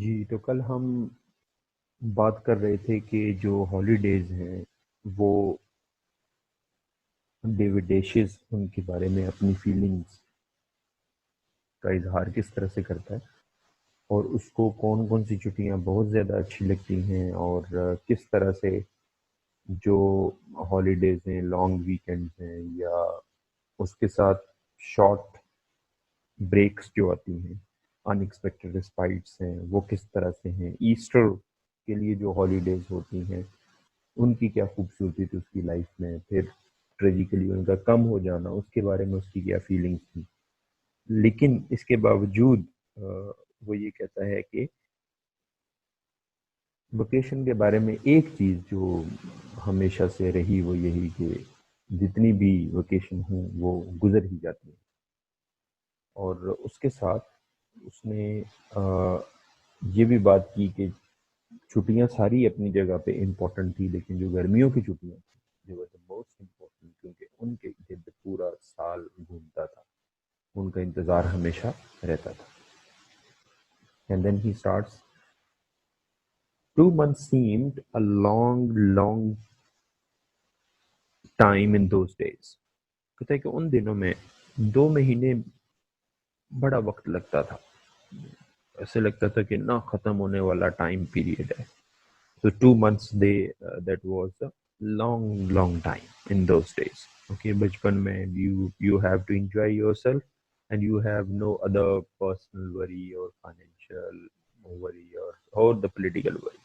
जी, तो कल हम बात कर रहे थे कि जो हॉलीडेज़ हैं, वो डेविड डेशिस उनके बारे में अपनी फीलिंग्स का इज़हार किस तरह से करता है और उसको कौन-कौन सी छुट्टियाँ बहुत ज़्यादा अच्छी लगती हैं और किस तरह से जो हॉलीडेज़ हैं, लॉन्ग वीकेंड्स हैं या उसके साथ शॉर्ट ब्रेक्स जो आती हैं, अनएक्सपेक्टेड रिस्पाइट्स हैं, वो किस तरह से हैं। ईस्टर के लिए जो हॉलीडेज़ होती हैं, उनकी क्या खूबसूरती थी उसकी लाइफ में, फिर ट्रेजिकली उनका कम हो जाना, उसके बारे में उसकी क्या फीलिंग्स थी। लेकिन इसके बावजूद वो ये कहता है कि वेकेशन के बारे में एक चीज़ जो हमेशा से रही वो यही कि जितनी भी वेकेशन हो वो गुजर ही जाती है। और उसके साथ उसने ये भी बात की कि छुट्टियां सारी अपनी जगह पे इम्पोर्टेंट थी, लेकिन जो गर्मियों की छुट्टियां थी जो द मोस्ट इम्पोर्टेंट, क्योंकि उनके इर्द पूरा साल घूमता था, उनका इंतजार हमेशा रहता था। And then he starts, 2 months seemed a long time in those days। कहता है कि उन दिनों में 2 महीने बड़ा वक्त लगता था, ऐसे लगता था कि ना खत्म होने वाला टाइम पीरियड है। So 2 months they that was a long time in those days। Okay, बचपन में you have to enjoy yourself and you have no other personal worry or financial worry or the political worry।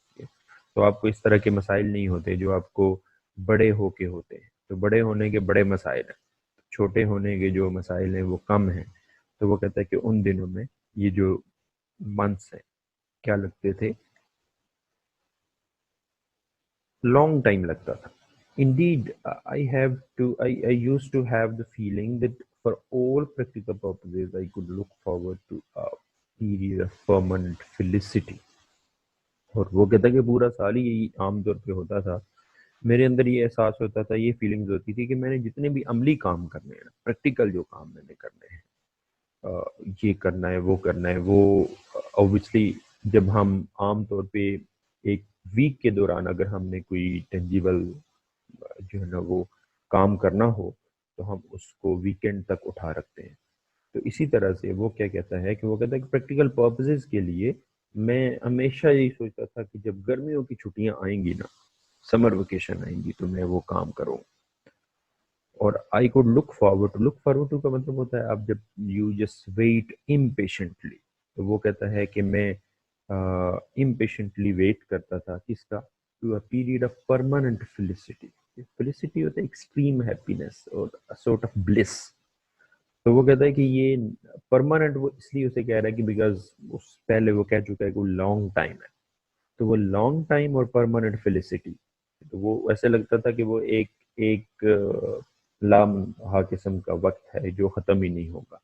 Okay? तो आपको इस तरह के मसाइल नहीं होते जो आपको बड़े होके होते हैं। तो बड़े होने के बड़े मसाइल हैं, छोटे होने के जो मसाइल हैं वो कम हैं। तो वो कहता है कि उन दिनों में ये जो मंथ्स हैं क्या लगते थे, लॉन्ग टाइम लगता था। Indeed, I used to have the feeling that for all practical purposes, I could look forward to a period of permanent felicity। और वो कहता है कि पूरा साल ही यही आमतौर पे होता था। मेरे अंदर ये एहसास होता था, ये फीलिंग्स होती थी कि मैंने जितने भी अमली काम करने हैं, प्रैक्टिकल जो काम मैंने करने हैं, ये करना है, वो करना है, वो ऑब्वियसली जब हम आम तौर पे एक वीक के दौरान अगर हमने कोई टेंजिबल जो है ना वो काम करना हो, तो हम उसको वीकेंड तक उठा रखते हैं। तो इसी तरह से वो क्या कहता है कि वो कहता है कि प्रैक्टिकल पर्पसेस के लिए मैं हमेशा यही सोचता था कि जब गर्मियों की छुट्टियां आएंगी ना, समर वेकेशन आएंगी, तो मैं वो काम करूँ। और I could look forward to का मतलब होता है आप जब यू जस्ट वेट इम्पेशेंटली। तो वो कहता है कि मैं इम्पेशेंटली वेट करता था किसका, to a period of permanent felicity. Felicity होता है एक्सट्रीम हैप्पीनेस और सॉर्ट ऑफ ब्लिस। तो वो कहता है कि ये परमानेंट वो इसलिए उसे कह रहा है कि बिकॉज उस पहले वो कह चुका है कि वो लॉन्ग टाइम है। तो वो लॉन्ग टाइम और परमानेंट फेलिसिटी, तो वो ऐसे लगता था कि वो एक एक लामहा किस्म का वक्त है जो ख़त्म ही नहीं होगा।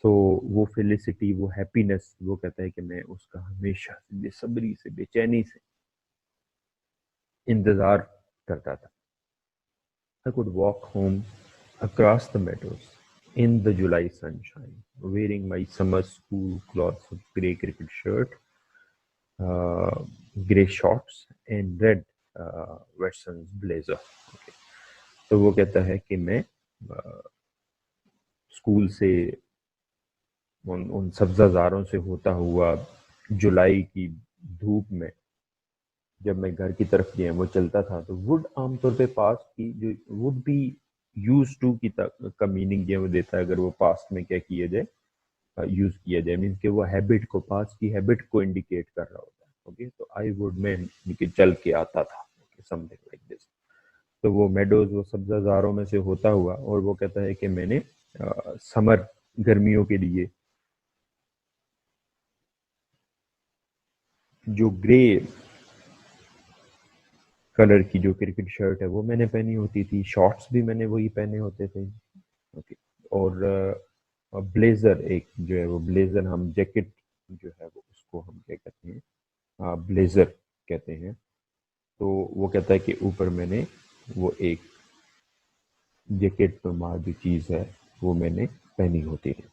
तो वो फेलिसिटी, वो हैप्पीनेस, वो कहता है कि मैं उसका हमेशा बेसब्री से, बेचैनी से इंतज़ार करता था। I could walk home across the meadows in the July sunshine, wearing my summer school clothes of grey cricket shirt, uh, grey shorts and red Watson's blazer। Okay। तो वो कहता है कि मैं स्कूल से उन सब्जाजारों से होता हुआ जुलाई की धूप में जब मैं घर की तरफ जो है वो चलता था, तो वुड आमतौर पे पास्ट की जो वुड भी यूज टू की का मीनिंग जो है वो देता है, अगर वो पास्ट में क्या किया जाए, यूज किया जाए, मीन्स कि वो हैबिट को, पास्ट की हैबिट को इंडिकेट कर रहा होता है। ओके, तो आई वुड में चल के आता था, समथिंग लाइक दिस। तो वो मेडोज, वो सब्जाजारों में से होता हुआ, और वो कहता है कि मैंने समर, गर्मियों के लिए जो ग्रे कलर की जो क्रिकेट शर्ट है वो मैंने पहनी होती थी, शॉर्ट्स भी मैंने वही पहने होते थे। ओके। और ब्लेजर, एक जो है वो ब्लेजर, हम जैकेट जो है वो उसको हम क्या कहते हैं, ब्लेजर कहते हैं। तो वो कहता है कि ऊपर मैंने वो एक जैकेट नुमा जो चीज़ है वो मैंने पहनी होती है।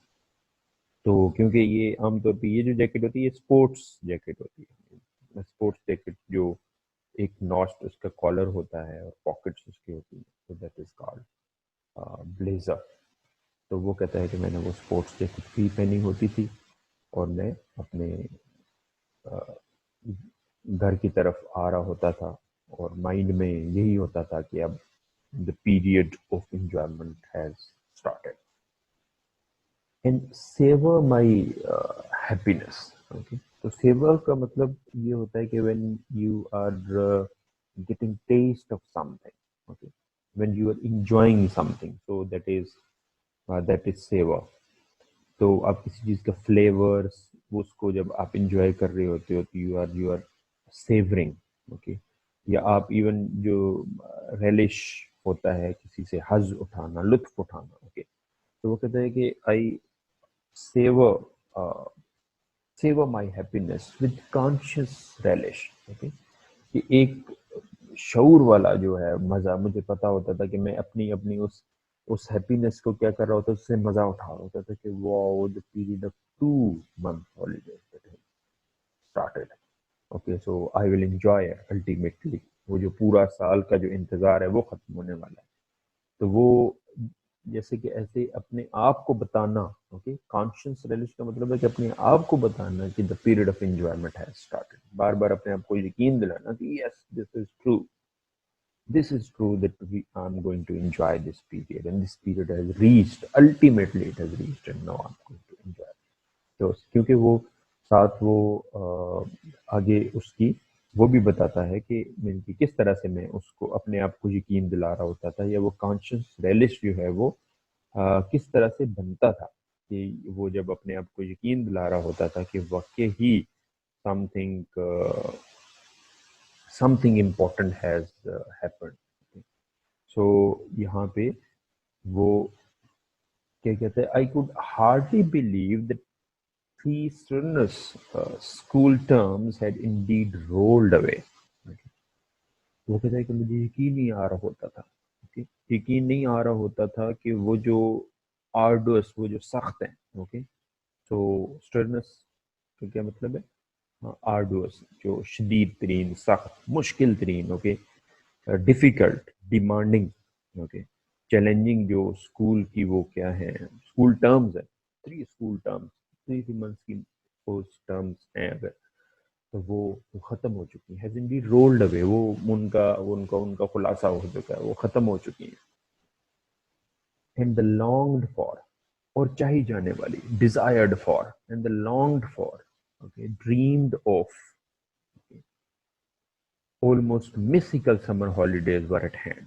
तो क्योंकि ये आमतौर पे ये जो जैकेट होती है ये स्पोर्ट्स जैकेट होती है, स्पोर्ट्स जैकेट जो एक नॉच उसका कॉलर होता है और पॉकेट्स उसकी होती है, तो दैट इज कॉल्ड ब्लेजर। तो वो कहता है कि मैंने वो स्पोर्ट्स जैकेट भी पहनी होती थी और मैं अपने घर की तरफ आ रहा होता था और माइंड में यही होता था कि अब the period of enjoyment has started and savour my happiness. Okay, तो सेवर का मतलब ये होता है कि when you are getting taste of something, okay, when you are enjoying something, so that is savour. तो आप किसी चीज़ का फ्लेवर्स उसको जब आप इंजॉय कर रहे होते हो तो यू आर सेवरिंग। ओके, या आप इवन जो रेलिश होता है किसी से हज उठाना, लुत्फ उठाना। ओके, तो वो कहता है कि I savour savour my happiness with conscious relish. Okay, कि एक शऊर वाला जो है मजा मुझे पता होता था कि मैं अपनी अपनी उस हैप्पीनेस को क्या कर रहा होता, उससे मजा उठा रहा होता था कि wow the period of 2 month holiday started. Okay, so I will enjoy ultimately. वो जो पूरा साल का जो इंतजार है वो खत्म होने वाला है। तो वो जैसे कि ऐसे अपने आप को बताना। ओके, कॉन्शियस रिलीज का मतलब है कि अपने आप को बताना कि the period of enjoyment has started, बार बार अपने आप को यकीन दिलाना कि yes this is true, this is true that I'm going to enjoy this period and this period has reached, ultimately it has reached and now I'm going to enjoy it. तो क्योंकि वो साथ वो आगे उसकी वो भी बताता है कि किस तरह से मैं उसको अपने आप को यकीन दिला रहा होता था, या वो कॉन्शियस रेलिश जो है वो किस तरह से बनता था कि वो जब अपने आप को यकीन दिला रहा होता था कि वाकई ही something something important has happened. So यहाँ पे वो क्या कहते हैं, I could hardly believe that 3 strenuous school terms had indeed rolled away। वो कहता है कि मुझे यकीन नहीं आ रहा होता था। ओके, यकीन नहीं आ रहा होता था कि वो जो आर्डुअस, वो जो सख्त है। ओके, तो स्टर्नस का क्या मतलब है? आर्डुअस, जो शदीद तरीन, सख्त, मुश्किल तरीन। Okay, difficult, demanding. Okay, challenging जो स्कूल की वो क्या है, स्कूल टर्म्स है, 3 स्कूल टर्म्स, 3 months की वो टर्म्स हैं अगर, तो वो खत्म हो चुकी है, इंडीड रोल्ड अवे। वो उनका उनका खुलासा हो चुका है, वो खत्म हो चुकी है। एंड द लॉन्ग्ड फॉर, और चाही जाने वाली, desired for, and the longed for, okay, dreamed of, almost mythical summer holidays were at hand.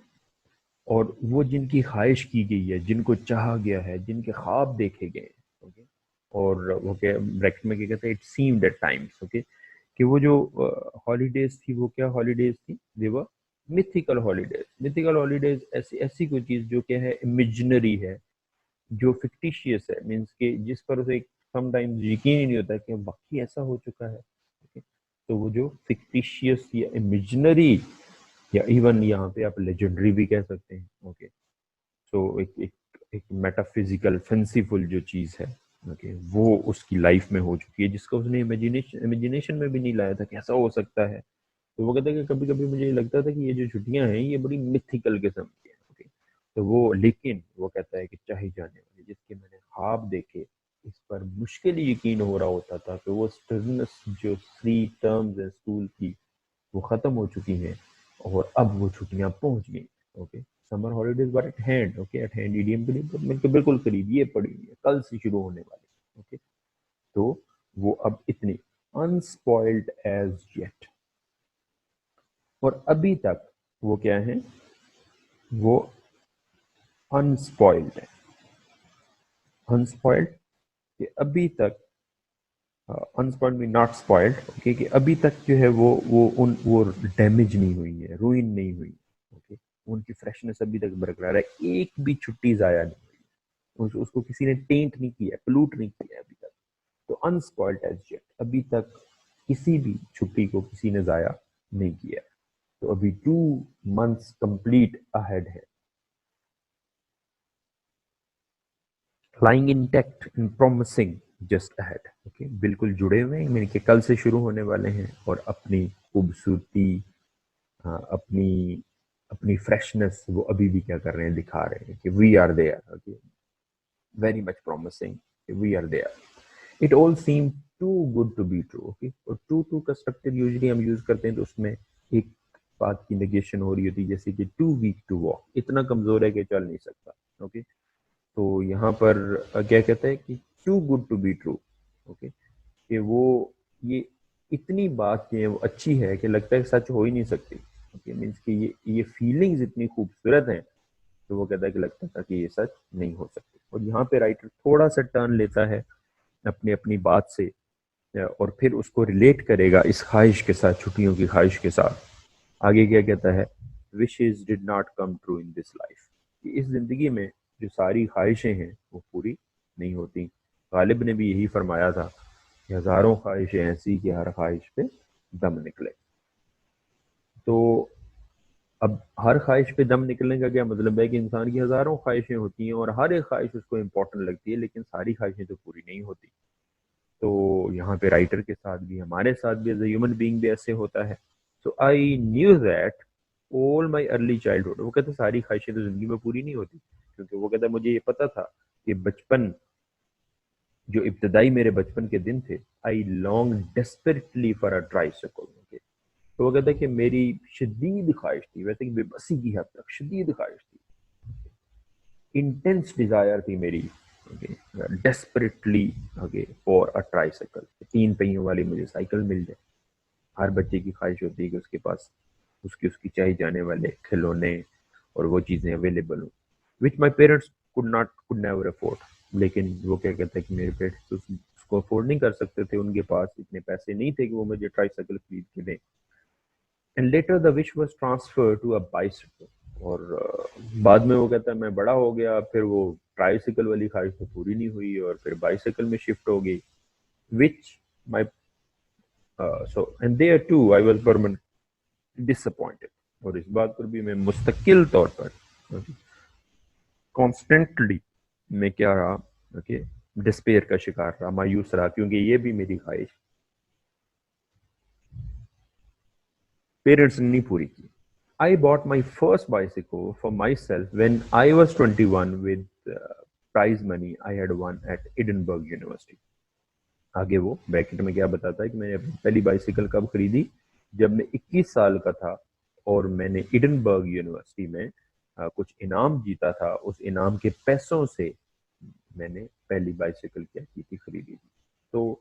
और वो जिनकी ख्वाहिश की गई है, जिनको चाहा गया है, जिनके ख्वाब देखे गए, ओके, और वो क्या ब्रैकेट में क्या कहते हैं, it seemed at times. Okay, कि वो जो हॉलीडेज थी वो क्या हॉलीडेज थी, they were mythical holidays. Mythical holidays ऐसी ऐसी कोई चीज जो क्या है, इमेजिनरी है, जो फिक्टिशियस है, मीन्स के जिस पर उसे समटाइम्स यकीन ही नहीं होता कि वाकई ऐसा हो चुका है। okay? तो वो जो फिक्टिशियस या इमेजिनरी, या इवन यहाँ पे आप लेजेंडरी भी कह सकते हैं। ओके, सो एक मेटाफिजिकल फेंसीफुल जो चीज है, ओके, वो उसकी लाइफ में हो चुकी है, जिसका उसने इमेजिनेशन में भी नहीं लाया था कि ऐसा हो सकता है। तो वो कहता है कि कभी कभी मुझे लगता था कि ये जो छुट्टियां हैं ये बड़ी मिथिकल किस्म की है। ओके, तो वो लेकिन वो कहता है कि चाहे जाने वाली, जिसके मैंने ख्वाब देखे, इस पर मुश्किल यकीन हो रहा होता था कि वो स्टर्नस जो 3 टर्म्स है स्कूल की, वो खत्म हो चुकी हैं और अब वो छुट्टियां पहुंच गई। Okay, summer holidays were at hand. Okay, eight hand EDM के लिए बिल्कुल बिल्कुल करीब, ये पड़ी हुई है, कल से शुरू होने वाली। ओके, तो वो अब इतनी अनस्पॉइल्ड एज येट, और अभी तक वो क्या है, वो अनस्पॉइल्ड है। अनस्पॉइल्ड कि अभी तक, unspoiled mean not spoiled. Okay, कि अभी तक जो है वो डैमेज नहीं हुई है, रूइन नहीं हुई। ओके, उनकी फ्रेशनेस अभी तक बरकरार है, एक भी छुट्टी जाया नहीं हुई, उसको किसी ने टेंट नहीं किया, पोllute नहीं किया अभी तक। तो अनस्पॉइल्ड एज येट, अभी तक किसी भी छुट्टी को किसी ने जाया नहीं किया। तो अभी 2 months कंप्लीट अहेड है। lying intact and promising just ahead. Okay, बिल्कुल जुड़े हुए हैं, मीन के कल से शुरू होने वाले हैं और अपनी खूबसूरती, अपनी अपनी फ्रेशनेस वो अभी भी क्या कर रहे हैं, दिखा रहे हैं कि we are there. Okay, very much promising, we are there. It all seem too good to be true. Okay, और टू का स्ट्रक्चर यूजली हम यूज करते हैं तो उसमें एक बात की नेगेशन हो रही होती है, जैसे कि टू वीक टू वॉक, इतना कमजोर है कि चल नहीं सकता। ओके, तो यहाँ पर क्या कहते हैं कि too good to be true. Okay, कि वो ये इतनी बात जो है वो अच्छी है कि लगता है कि सच हो ही नहीं सकती। ओके, मीन्स कि ये फीलिंग्स इतनी खूबसूरत हैं, तो वो कहता है कि लगता था कि ये सच नहीं हो सकती। और यहाँ पे राइटर थोड़ा सा टर्न लेता है अपनी अपनी बात से, और फिर उसको रिलेट करेगा इस ख्वाहिश के साथ, छुट्टियों की ख्वाहिश के साथ। आगे क्या कहता है, wishes did not come true in this life, कि इस जिंदगी में जो सारी ख्वाहिशें हैं वो पूरी नहीं होती। गालिब ने भी यही फरमाया था कि हजारों ख्वाहिशें ऐसी कि हर ख्वाहिश पे दम निकले। तो अब हर ख्वाहिश पे दम निकलने का क्या मतलब है कि इंसान की हजारों ख्वाहिशें होती हैं और हर एक ख्वाहिश उसको इम्पोर्टेंट लगती है, लेकिन सारी ख्वाहिशें तो पूरी नहीं होती। तो यहाँ पे राइटर के साथ भी, हमारे साथ भी, एज ए ह्यूमन बीइंग भी ऐसे होता है। So I knew that all my early childhood, वो कहते सारी ख्वाहिशें तो जिंदगी में पूरी नहीं होती, क्योंकि वो कहता मुझे ये पता था कि बचपन, जो इब्तदाई मेरे बचपन के दिन थे, I long desperately for a tricycle. तो वो कहता है कि मेरी शदीद ख्वाहिश थी, वैसे कि बेबसी की हद तक शदीद ख्वाहिश थी, इंटेंस डिजायर थी मेरी, desperately, okay, for a tricycle, तीन पहियों वाली मुझे साइकिल मिल जाए। हर बच्चे की ख्वाहिश होती है कि उसके पास उसकी उसकी चाहिए जाने वाले खिलौने और वो चीज़ें अवेलेबल हो, which my parents could never afford. लेकिन वो क्या कहते हैं कि मेरे पेरेंट्स उसको अफोर्ड नहीं कर सकते थे, उनके पास इतने पैसे नहीं थे कि वो मुझे ट्राईसाइकिल खरीद के दें। And later the wish was transfer to a bicycle. और बाद में वो कहता है मैं बड़ा हो गया, फिर वो ट्राईसाइकिल वाली ख्वाहिश तो पूरी नहीं हुई और फिर बाइसाइकिल में शिफ्ट हो गई, which my so and there too I was permanent disappointed. और इस बात पर भी मैं मुस्तकिल तौर पर, कॉन्स्टेंटली मैं क्या रहा, ओके, डिस्पेयर का शिकार रहा, मायूस रहा, क्योंकि ये भी मेरी ख्वाहिश पेरेंट्स ने नहीं पूरी की। I bought my first bicycle for myself when I was 21 with prize money I had won at Edinburgh University. आगे वो ब्रैकेट में क्या बताता है कि मैंने अपनी पहली बाइसिकल कब खरीदी, जब मैं 21 साल का था और मैंने एडिनबर्ग यूनिवर्सिटी में कुछ इनाम जीता था। उस इनाम के पैसों से मैंने पहली बाइसिकल क्या की थी, खरीदी थी। तो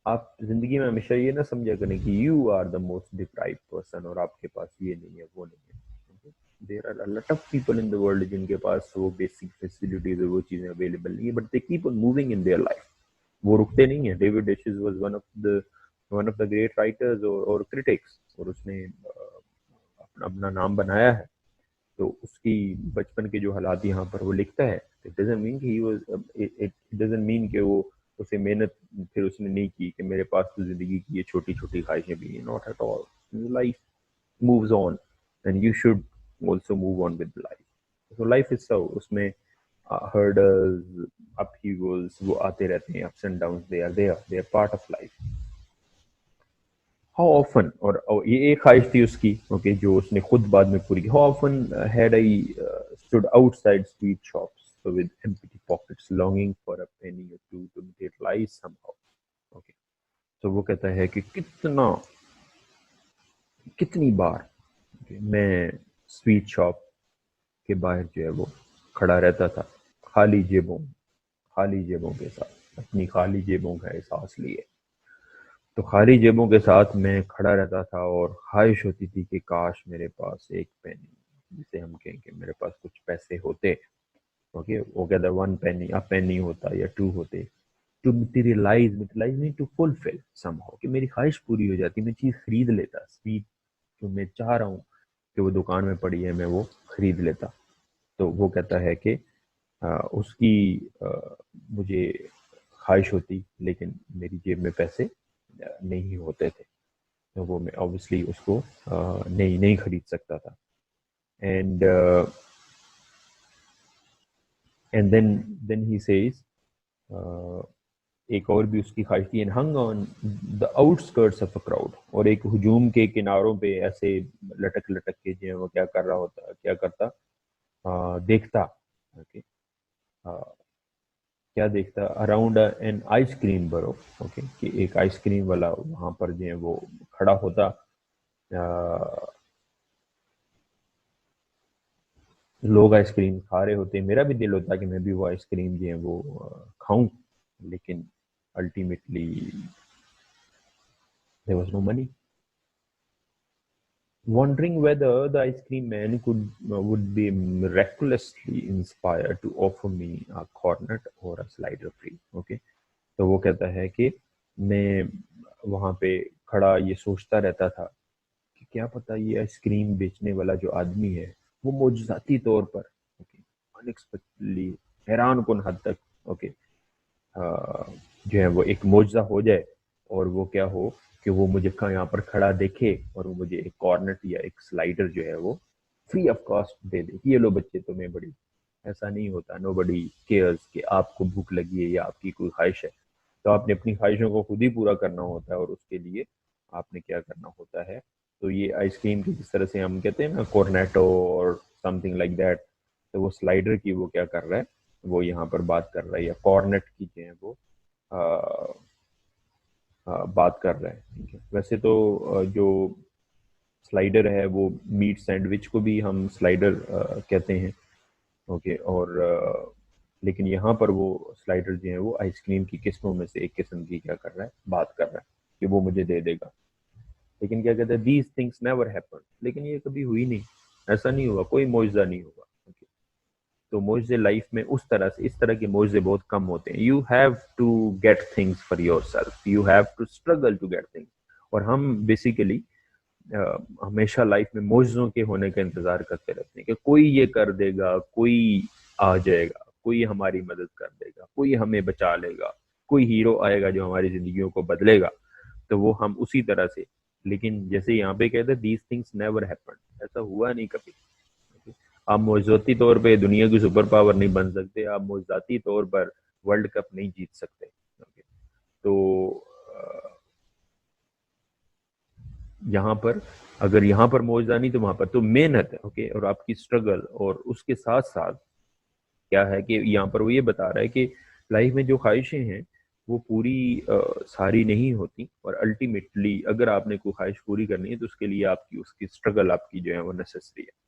आप जिंदगी में हमेशा ये ना समझा करें कि you are the most deprive person और आपके पास ये नहीं है, वो नहीं है। There are lot of people in the world जिनके पास वो बेसिक फैसिलिटीज और वो चीजें अवेलेबल नहीं है, but they keep on moving in their life. वो रुकते नहीं है। David Ashes was one of the great writers और क्रिटिक्स, और उसने अपना अपना नाम बनाया है। तो उसकी बचपन के जो हालात यहाँ पर वो लिखता है, इट डजंट मीन कि he was, it doesn't mean कि वो उसे मेहनत फिर उसने नहीं की कि मेरे पास तो जिंदगी की ये छोटी छोटी ख्वाहिशें भी हैं, not at all. Life moves on and you should also move on with life. So life is so, उसमें हर्डल्स, अपहीवल्स वो आते रहते हैं, ups and down, they are part of life. How often, और ये एक ख्वाहिश थी उसकी, ओके, जो उसने खुद बाद में पूरी की। How often had I stood outside street shops so with empty pockets longing for a penny or two to materialize somehow. Okay, तो वो कहता है कि कितनी बार, okay, मैं स्वीट शॉप के बाहर जो है वो खड़ा रहता था, खाली जेबों खाली जेबों के साथ, अपनी खाली जेबों का एहसास लिए। तो खाली जेबों के साथ मैं खड़ा रहता था और ख्वाहिश होती थी कि काश मेरे पास एक पेनी, जिसे हम कहें कि मेरे पास कुछ पैसे होते। ओके, वो कहता वन पेनी, अ पेनी होता या टू होते, to materialise mean to fulfil somehow, कि मेरी ख्वाहिश पूरी हो जाती, मैं चीज़ खरीद लेता, स्वीट जो मैं चाह रहा हूँ कि वो दुकान में पड़ी है, मैं वो खरीद लेता। तो वो कहता है कि उसकी मुझे ख्वाहिश होती, लेकिन मेरी जेब में पैसे नहीं होते थे, तो वो मैं ऑब्वियसली उसको नहीं नहीं खरीद सकता था। And and then he says, एक और भी उसकी ख्वाहिश थी, hung on the outskirts of a crowd, और एक हुजूम के किनारों पे ऐसे लटक लटक के जो है वो क्या कर रहा होता, क्या करता, देखता। ओके, क्या देखता, अराउंड एन आइसक्रीम बरो। ओके, कि एक आइसक्रीम वाला वहां पर जो है वो खड़ा होता। लोग आइसक्रीम खा रहे होते, मेरा भी दिल होता कि मैं भी वो आइसक्रीम जो है वो खाऊं, लेकिन ultimately there was no money. Wondering whether the ice cream man would be miraculously inspired to offer me a cornet or a slider free. Okay, तो वो कहता है कि मैं वहां पे खड़ा ये सोचता रहता था कि क्या पता ये आइसक्रीम बेचने वाला जो आदमी है वो मौजूदाती तौर पर, ओके, अनएक्सपेक्टेडली, हैरान कुन हद तक, ओके, जो है वो एक मुआवजा हो जाए, और वो क्या हो कि वो मुझे यहाँ पर खड़ा देखे और वो मुझे एक कॉर्नेट या एक स्लाइडर जो है वो फ्री ऑफ कॉस्ट दे दे कि ये लो बच्चे तुम्हें बड़ी। ऐसा नहीं होता, नो बडी केयर्स कि आपको भूख लगी है या आपकी कोई ख्वाहिश है, तो आपने अपनी ख्वाहिशों को खुद ही पूरा करना होता है, और उसके लिए आपने क्या करना होता है। तो ये आइसक्रीम की जिस तरह से हम कहते हैं ना कॉर्नेटो और समथिंग लाइक दैट, तो वो स्लाइडर की वो क्या कर रहा है, वो यहाँ पर बात कर रहा है, या कॉर्नेट की जो है वो बात कर रहे हैं। ठीक है, वैसे तो जो स्लाइडर है वो मीट सैंडविच को भी हम स्लाइडर कहते हैं। ओके, और लेकिन यहाँ पर वो स्लाइडर जो है वो आइसक्रीम की किस्मों में से एक किस्म की क्या कर रहा है, बात कर रहा है कि वो मुझे दे देगा। लेकिन क्या कहते हैं, दीज थिंग्स नेवर हैपन, लेकिन ये कभी हुई नहीं, ऐसा नहीं हुआ, कोई मुआवजा नहीं हुआ। okay? तो मुआवजे लाइफ में उस तरह से, इस तरह के मुआवजे बहुत कम होते हैं। You have to get things for yourself, you have to struggle to get things. और हम बेसिकली हमेशा लाइफ में मुआवजों के होने का इंतजार करते रहते हैं कि कोई ये कर देगा, कोई आ जाएगा, कोई हमारी मदद कर देगा, कोई हमें बचा लेगा, कोई हीरो आएगा जो हमारी जिंदगियों को बदलेगा। तो वो हम उसी तरह से, लेकिन जैसे यहाँ पे कहते हैं दीज थिंग्स नेवर हैपन, ऐसा हुआ नहीं कभी। आप मौजूदी तौर पे दुनिया की सुपर पावर नहीं बन सकते, आप मौजूदी तौर पर वर्ल्ड कप नहीं जीत सकते। तो यहाँ पर, अगर यहाँ पर मौजूदा नहीं तो वहां पर तो मेहनत है। ओके, और आपकी स्ट्रगल, और उसके साथ साथ क्या है कि यहाँ पर वो ये बता रहा है कि लाइफ में जो ख्वाहिशें हैं वो पूरी सारी नहीं होती, और अल्टीमेटली अगर आपने कोई ख्वाहिश पूरी करनी है तो उसके लिए आपकी उसकी स्ट्रगल आपकी जो है वो नेसेसरी है।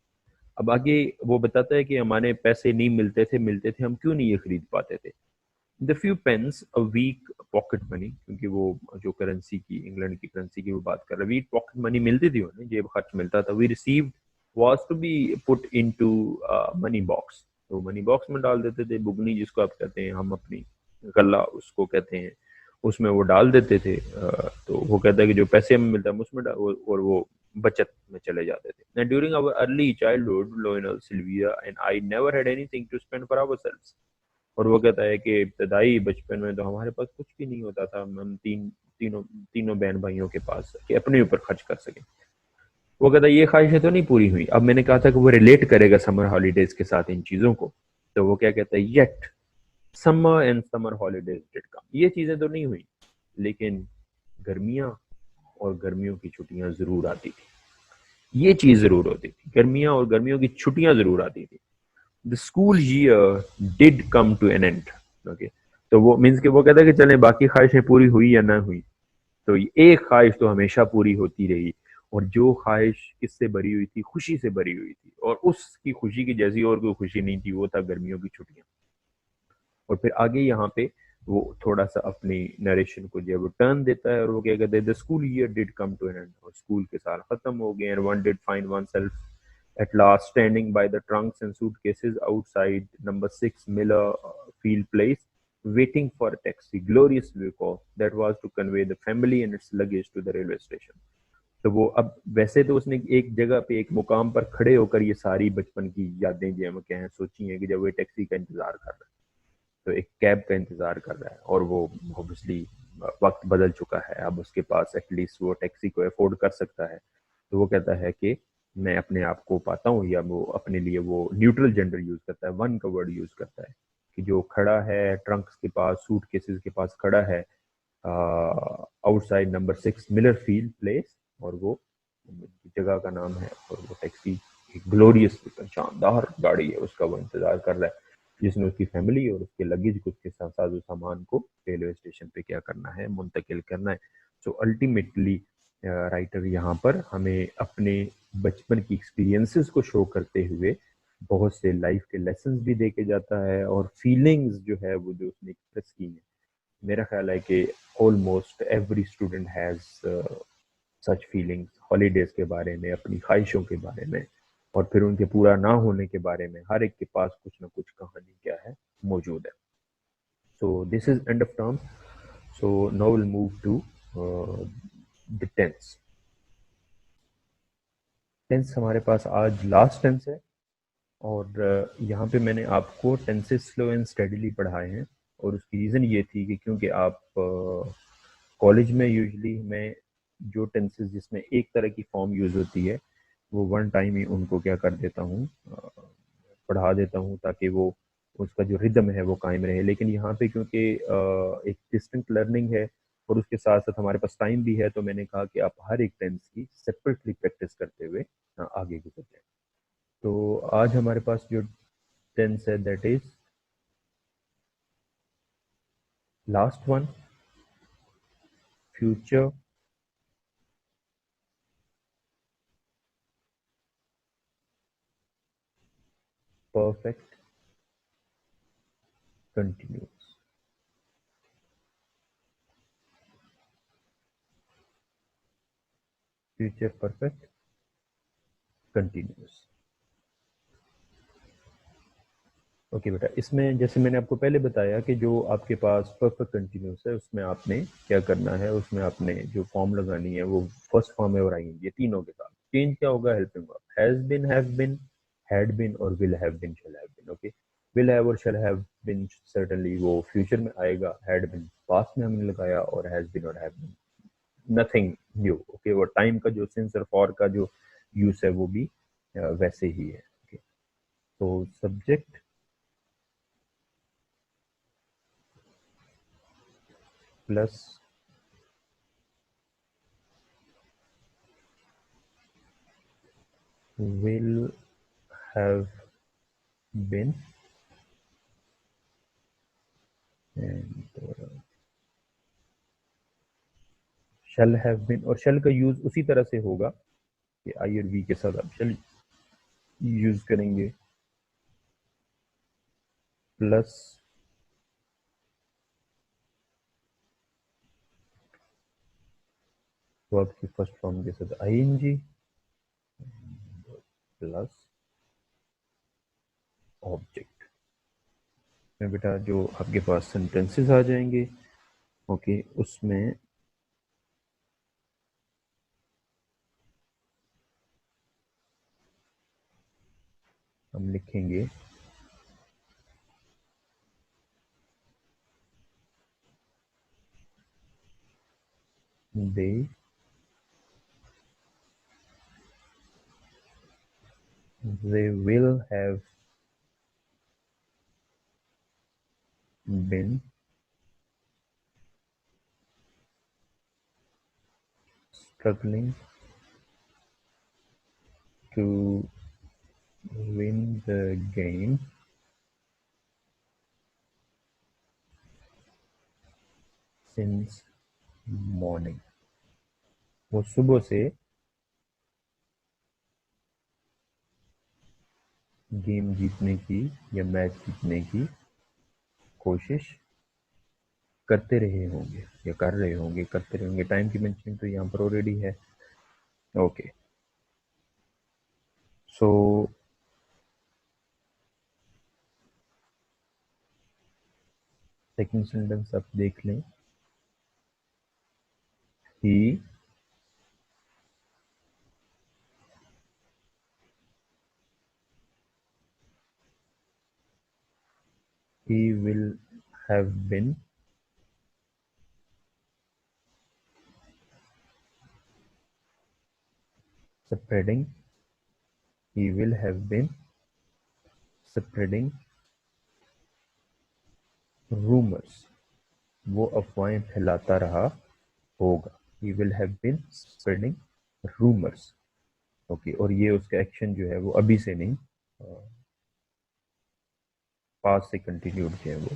अब आगे वो बताता है कि हमारे पैसे नहीं मिलते थे हम क्यों नहीं ये खरीद पाते थे। The few pence a week pocket money, क्योंकि वो जो करेंसी की, इंग्लैंड की करेंसी की वो बात कर रहे हैं, वीक पॉकेट मनी मिलती थी उन्हें, जेब खर्च मिलता था। We received was to be put into money box, तो मनी बॉक्स में डाल देते थे, बुगनी जिसको आप कहते हैं, हम अपनी गल्ला उसको कहते हैं, उसमें वो डाल देते थे। तो वो कहता है कि जो पैसे हमें मिलता है उसमें और वो बचत में चले जाते थे। During our early childhood, Lionel, Sylvia and I never had anything to spend for ourselves. और वो कहता है कि इब्तदाई बचपन में तो हमारे पास कुछ भी नहीं होता था, हम तीनों बहन भाइयों के पास कि अपने ऊपर खर्च कर सकें। वो कहता है ये ख्वाहिशें तो नहीं पूरी हुई। अब मैंने कहा था कि वो रिलेट करेगा समर हॉलीडेज के साथ इन चीजों को, तो वो क्या कहता है, yet summer and summer holidays did कम, ये चीजें तो नहीं हुई, लेकिन गर्मियां और गर्मियों की छुट्टियां जरूर आती थी। ये चीज जरूर होती थी, गर्मियां और गर्मियों की छुट्टियां जरूर आती थी। The school year did come to an end. Okay, तो वो मीन्स कि वो कहता है कि चले बाकी ख्वाहिशें पूरी हुई या ना हुई, तो एक ख्वाहिश तो हमेशा पूरी होती रही, और जो ख्वाहिश किससे भरी हुई थी, खुशी से भरी हुई थी, और उसकी खुशी की जैसी और कोई खुशी नहीं थी, वो था गर्मियों की छुट्टियां। और फिर आगे यहाँ पे वो थोड़ा सा अपनी नरेशन को जो है वो टर्न देता है, और वो क्या कहते हैं, the school year did come to an end, और स्कूल के साल खत्म हो गए, and one did find oneself at last standing by the trunks and suitcases outside number 6 Miller Field Place, waiting for a taxi, glorious week off that was to convey the family and its luggage to the railway station. तो वो अब वैसे तो उसने एक जगह पे एक मुकाम पर खड़े होकर ये सारी बचपन की यादें जो हम कहें सोची हैं कि जब वो टैक्सी का इंतजार कर रहा है, तो एक कैब का इंतजार कर रहा है, और वो ऑब्वियसली वक्त बदल चुका है, अब उसके पास एटलीस्ट वो टैक्सी को अफोर्ड कर सकता है। तो वो कहता है कि मैं अपने आप को पाता हूँ, या वो अपने लिए वो न्यूट्रल जेंडर यूज करता है, वन का वर्ड यूज करता है कि जो खड़ा है ट्रंक्स के पास, सूट केसेस के पास खड़ा है outside number 6 Miller field place, और वो जगह का नाम है, और वो टैक्सी एक ग्लोरियस शानदार गाड़ी है, उसका वो इंतजार कर रहा है, जिसमें उसकी फैमिली और उसके लगेज को, उसके साथ साथ सामान को रेलवे स्टेशन पे क्या करना है, मुंतकिल करना है। सो अल्टीमेटली राइटर यहाँ पर हमें अपने बचपन की एक्सपीरियंसेस को शो करते हुए बहुत से लाइफ के लेसन्स भी दे के जाता है, और फीलिंग्स जो है वो जो उसने एक्सप्रेस की है, मेरा ख्याल है कि almost every student has such feelings, holidays के बारे में, अपनी ख्वाहिशों के बारे में, और फिर उनके पूरा ना होने के बारे में हर एक के पास कुछ ना कुछ कहानी क्या है मौजूद है। So this is end of term. So now will move to the tense. Tense हमारे पास आज लास्ट टेंस है, और यहाँ पे मैंने आपको टेंसेस स्लो एंड स्टेडीली पढ़ाए हैं, और उसकी रीज़न ये थी कि क्योंकि आप कॉलेज में यूजली मैं जो टेंसेस जिसमें एक तरह की फॉर्म यूज़ होती है वो वन टाइम ही उनको क्या कर देता हूँ, पढ़ा देता हूँ, ताकि वो उसका जो रिदम है वो कायम रहे। लेकिन यहाँ पे क्योंकि एक डिस्टेंट लर्निंग है और उसके साथ साथ हमारे पास टाइम भी है, तो मैंने कहा कि आप हर एक टेंस की सेपरेटली प्रैक्टिस करते हुए आगे गुजरते हैं। तो आज हमारे पास जो टेंस है that is last one, future perfect continuous. Future perfect continuous. Okay बेटा, इसमें जैसे मैंने आपको पहले बताया कि जो आपके पास परफेक्ट कंटिन्यूस है उसमें आपने क्या करना है, उसमें आपने जो फॉर्म लगानी है वो फर्स्ट फॉर्म में और आएंगे, ये तीनों के साथ चेंज क्या होगा, helping verb has been, have been, had been और will have been, shall have been. Okay, will have और शैल हैव बीन सर्टेनली वो फ्यूचर में आएगा, हैड बीन पास्ट में हमने लगाया, और हैज बीन और have been nothing new. Okay, वो टाइम का जो सिंस और फॉर का जो यूज है वो भी वैसे ही है। ओके, तो subject plus will have been, and shall have been, और shall का यूज उसी तरह से होगा कि आई और वी के साथ आप shall यूज करेंगे, प्लस वर्ब की फर्स्ट फॉर्म के साथ आईएनजी, प्लस ऑब्जेक्ट में बेटा जो आपके पास सेंटेंसेस आ जाएंगे। ओके, उसमें हम लिखेंगे they they will have been struggling to win the game since morning। वो सुबह से गेम जीतने की या मैच जीतने की कोशिश करते रहे होंगे या कर रहे होंगे, करते रहे होंगे। टाइम की मेंशनिंग तो यहाँ पर ऑलरेडी है। ओके, सो सेकंड सेंटेंस आप देख लें, ही he will have been spreading, he will have been spreading rumours, वो अफवाहें फैलाता रहा होगा। He will have been spreading rumours. Okay, और ये उसका एक्शन जो है वो अभी से नहीं, पास से कंटिन्यूड जो है वो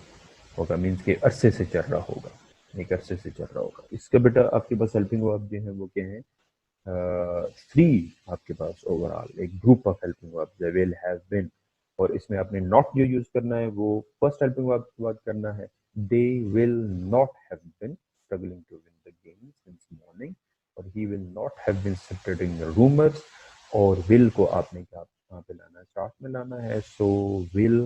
होगा, मीन्स के अरसे से चल रहा होगा, एक अरसे से चल रहा होगा। इसका बेटा आपके पास हेल्पिंग वर्ब जो है वो क्या है, थ्री आपके पास ओवरऑल एक ग्रुप ऑफ हेल्पिंग वर्ब्स है, विल हैव बीन। और इसमें आपने नॉट जो यूज करना है वो फर्स्ट हेल्पिंग वर्ब के बाद करना है। They will not have been struggling to win the game since morning, और he will not have been spreading the rumours. और विल को आपने क्या यहाँ पे लाना है, स्टार्ट में लाना है। So will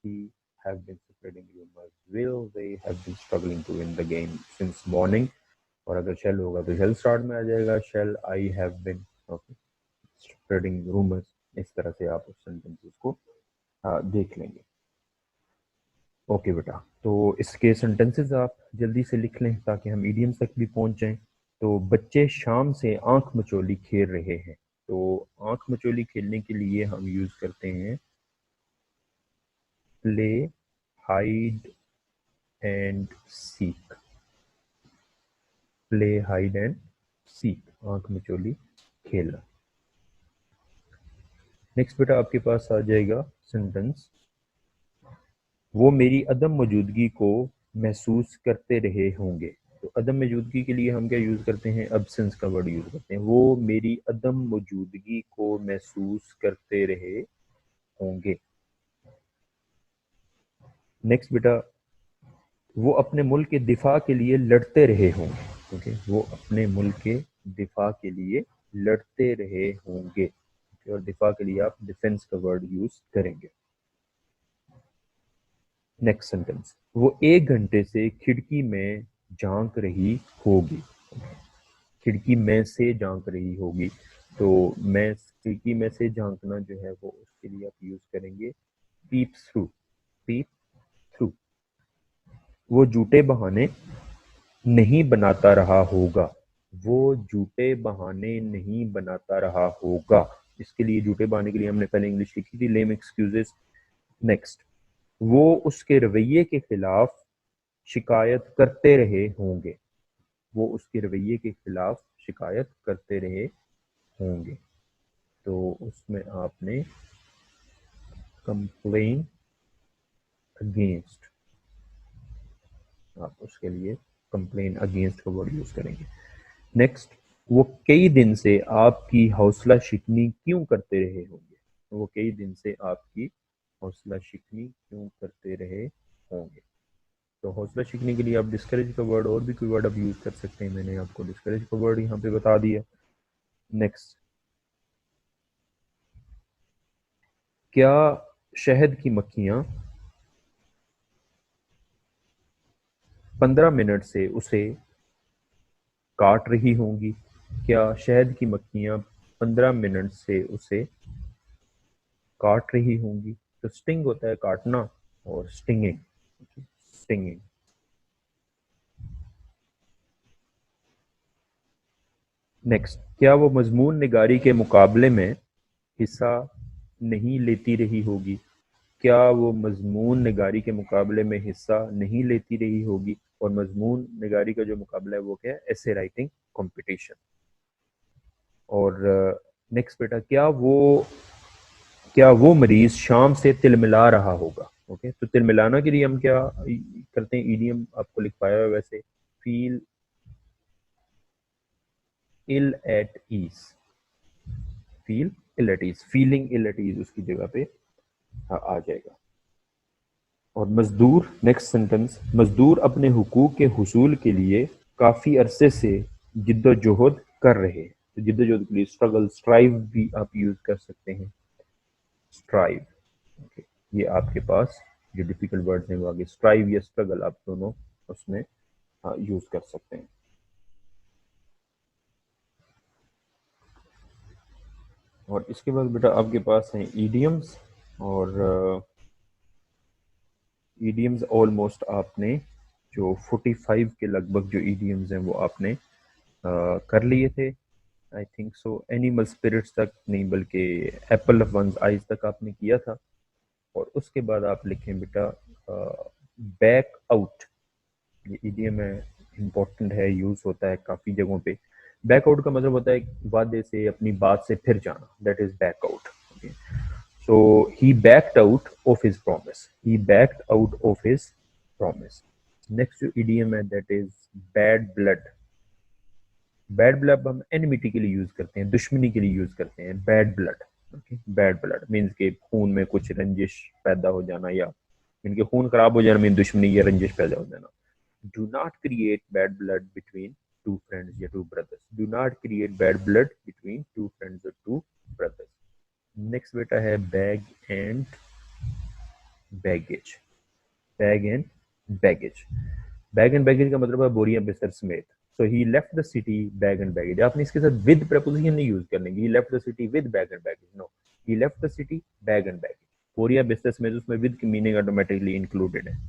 he have been spreading rumours, will they have been struggling to win the game since morning. और अगर शेल होगा तो शेल स्टार्ट में आ जाएगा, shall I have been spreading rumours. इस तरह से आप उस सेंटेंसेस को देख लेंगे। ओके बेटा, तो इसके सेंटेंसेस आप जल्दी से लिख लें ताकि हम ईडियम्स तक भी पहुंच जाएं। तो बच्चे शाम से आंख मचोली खेल रहे हैं। तो आंख मचोली खेलने के लिए हम यूज करते हैं play, hide and seek. Play, hide and seek, आंख मचोली खेलना। नेक्स्ट बेटा आपके पास आ जाएगा सेंटेंस, वो मेरी अदम मौजूदगी को महसूस करते रहे होंगे। तो अदम मौजूदगी के लिए हम क्या यूज करते हैं, अब्सेंस का वर्ड यूज करते हैं। वो मेरी अदम मौजूदगी को महसूस करते रहे होंगे। नेक्स्ट बेटा, वो अपने मुल्क के दिफा के लिए लड़ते रहे होंगे। ओके, वो अपने मुल्क के दिफा के लिए लड़ते रहे होंगे। और दिफा के लिए आप डिफेंस का वर्ड यूज करेंगे। नेक्स्ट सेंटेंस, वो 1 घंटे से खिड़की में झांक रही होगी। खिड़की में से झांक रही होगी। तो मैं खिड़की में से झांकना जो है वो उसके लिए आप यूज करेंगे पीप थ्रू। पीप थ्रू। वो झूठे बहाने नहीं बनाता रहा होगा। वो झूठे बहाने नहीं बनाता रहा होगा। इसके लिए झूठे बहाने के लिए हमने पहले इंग्लिश लिखी थी, लेम एक्सक्यूजेस। नेक्स्ट, वो उसके रवैये के खिलाफ शिकायत करते रहे होंगे। वो उसके रवैये के खिलाफ शिकायत करते रहे होंगे। तो उसमें आपने कंप्लेन अगेंस्ट, आप उसके लिए कंप्लेन अगेंस्ट का वर्ड यूज करेंगे। नेक्स्ट, वो कई दिन से आपकी हौसला शिकनी क्यों करते रहे होंगे। वो कई दिन से आपकी हौसला शिकनी क्यों करते रहे होंगे। तो हौसला सीखने के लिए आप डिस्करेज का वर्ड और भी कोई वर्ड आप यूज कर सकते हैं। मैंने आपको डिस्करेज का वर्ड यहाँ पे बता दिया। नेक्स्ट, क्या शहद की मक्खियां 15 मिनट से उसे काट रही होंगी। क्या शहद की मक्खियां 15 मिनट से उसे काट रही होंगी। तो स्टिंग होता है काटना, और स्टिंगिंग, स्टिंगिंग। नेक्स्ट, क्या वो मजमून निगारी के मुकाबले में हिस्सा नहीं लेती रही होगी। क्या वो मजमून निगारी के मुकाबले में हिस्सा नहीं लेती रही होगी। और मजमून निगारी का जो मुकाबला है वो क्या है, ऐसे राइटिंग कंपटीशन। और नेक्स्ट बेटा, क्या वो मरीज शाम से तिलमिला रहा होगा। ओके, तो तिलमिलाना के लिए हम क्या करते हैं, ईडियम आपको लिख पाया है वैसे, feel ill at ease. Feel ill at ease, feeling ill at ease उसकी जगह पे आ जाएगा। और मजदूर, नेक्स्ट सेंटेंस, मजदूर अपने हुकूक के हुसूल के लिए काफ़ी अरसे से जिद्दोजहद कर रहे हैं। तो जिद्दोजहद के लिए स्ट्रगल, स्ट्राइव भी आप यूज कर सकते हैं, स्ट्राइव। ओके, ये आपके पास जो डिफिकल्ट वर्ड्स हैं वो आगे स्ट्राइव या स्ट्रगल आप दोनों उसमें यूज कर सकते हैं। और इसके बाद बेटा आपके पास हैं ईडियम्स। और ईडियम्स ऑलमोस्ट आपने जो 45 के लगभग जो ईडियम्स हैं वो आपने कर लिए थे। I think so animal spirits तक नहीं बल्कि एप्पल ऑफ वंस आइज तक आपने किया था। और उसके बाद आप लिखें बेटा बैक आउट, ये ईडीएम है, इम्पोर्टेंट है, यूज होता है काफी जगहों पे। बैक आउट का मतलब होता है वादे से, अपनी बात से फिर जाना, that is back out. So he backed out of his promise, he backed out of his promise. Next जो ईडीएम है that is bad blood. Bad blood हम एनिमिटी के लिए यूज करते हैं, दुश्मनी के लिए यूज करते हैं, bad blood. Okay, bad blood means के खून में कुछ रंजिश पैदा हो जाना, या इनके खून खराब हो जाना मीन दुश्मनी या रंजिश पैदा हो जाना। Do not create bad blood between two friends or two brothers. Do not create bad blood between two friends or two brothers. Next beta है bag and baggage. Bag and baggage. Bag and baggage का मतलब है बोरियां बिस्तर समेत। So he left the city bag and baggage. आपने इसके साथ with preposition नहीं यूज करने की। He left the city with bag and baggage. No, he left the city bag and baggage. बोरियां बिस्तर समेत, उसमें with की मीनिंग ऑटोमेटिकली इंक्लूडेड है।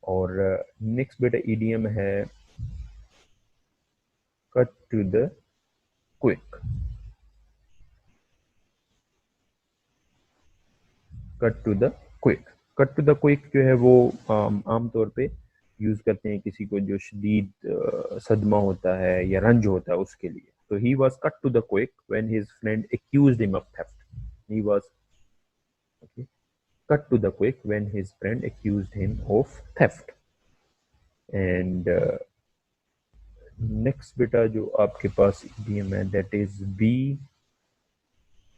और नेक्स्ट बेटा ईडीएम है cut to the quick. Cut to the quick, cut to the quick जो है वो आमतौर पे यूज करते हैं किसी को जो शदीद सदमा होता है या रंज होता है उसके लिए। तो he was cut to the quick when his friend accused him of theft. He was cut to the quick when his friend accused him of theft. And next बेटा जो आपके पास ईडीएम है that is be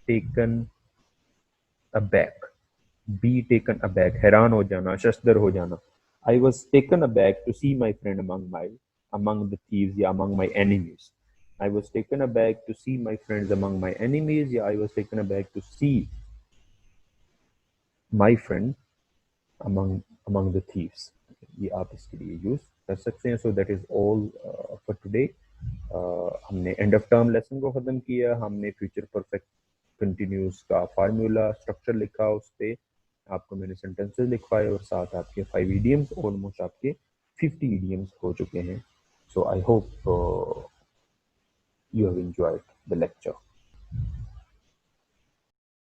taken aback. Be taken aback, हैरान हो जाना, शशदर हो जाना। I was taken aback to see my friend among the thieves या among my enemies. I was taken aback to see my friends among my enemies, या I was taken aback to see my friend among the thieves. ये आप इसके लिए use कर सकते हैं। सो that is all for today. हमने and of term lesson को खत्म किया, हमने फ्यूचर परफेक्ट कंटिन्यूस का फार्मूला स्ट्रक्चर लिखा, उस पर आपको मैंने सेंटेंसेस लिखवाए, और साथ आपके 5 इडियम्स, ऑलमोस्ट आपके 50 इडियम्स हो चुके हैं। So I hope you have enjoyed the lecture.